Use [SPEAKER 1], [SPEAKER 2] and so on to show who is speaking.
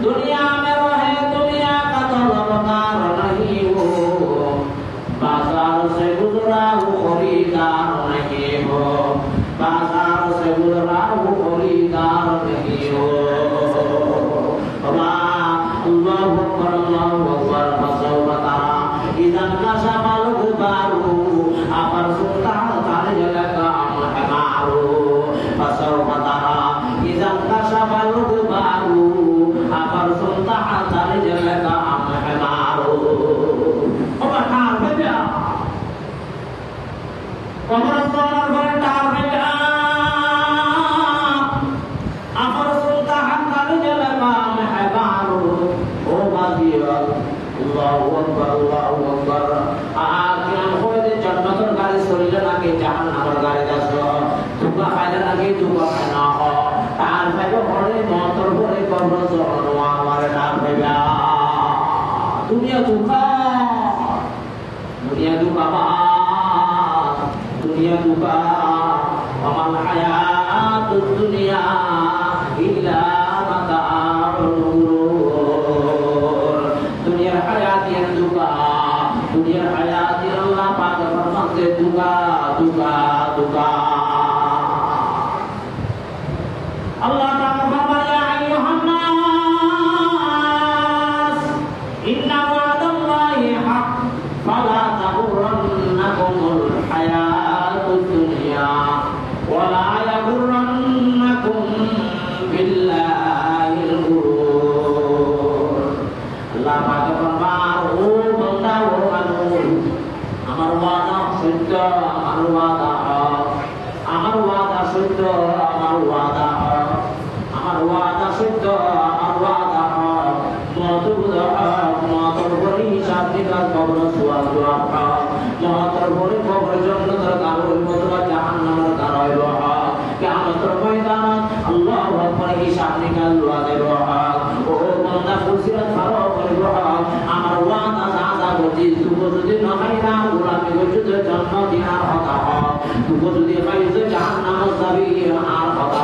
[SPEAKER 1] दुनिया में रहे दुनिया का तलबगार नहीं हो, बाजार से गुजरा हो खरीदार नहीं हो, बाजार से गुजरा हो खरीदार नहीं हो। अल्लाहु अकबर अल्लाहु अकबर फसौफ तरा इज़ा कशफल गुबारू अफरसुता तारजलका महमारू फसौफ तरा इज़ा कशफल गुबारू अफरसुता तारजलका महमारू। ओमा टार हो गया, कमर सोनार घरे टार हो गया, अफरसुता तारजलका महमारू। ओ बादिया अल्लाहु अकबर अल्लाहु अकबर। आकियान होइदे जन्नतर गाड़ी सरिले नाके জাহান্নামের গাড়ি দাসো দুকা খাইলে নাকি দুকা খায় না হ তার ভাইবে হরে মতর ভরে কবর জহর আমারে না ভাইবা দুনিয়া দুকা বা দুনিয়া দুকা আমাল হায়াতুদ দুনিয়া ইল্লা মাতাউল গুরুর। দুনিয়ার হায়াত yang duka, dunia hayat yang Allah pada firman duka, duka, duka. Allah Ta'ala berfirman ya ayyuhan nas inna wa'dallahi haqq fala taghurrannakumul hayatud dunya wa la yaghurrannakum billahil ghurur। Allah Ta'ala berfirman o banda o মানুষ আমার ওয়াদা সত্য, আমার ওয়াদা হক, আমার ওয়াদা সত্য, আমার ওয়াদা হক, আমার ওয়াদা সত্য, আমার ওয়াদা হক। মতবুদ হক, মতর ভরে হিসাব নিকাশ কবর সুয়াল জবাব হক, মতর ভরে কবর জান্নাতের কাবর মতবা জাহান্নামের কারাইব হক। কিয়ামতের ময়দানত আল্লাহু আকবার হিসাব নিকাশ লওয়াদের হক। ও বান্দা ফুলসিরাত ফারো করিব হক। আমার ওয়াদা যা বলছি তুই যদি না খাইরা গোলামি করছিস জান্নাত দিনার কথা হক, তুই যদি খাইছিস জাহান্নামে যাবি আর কথা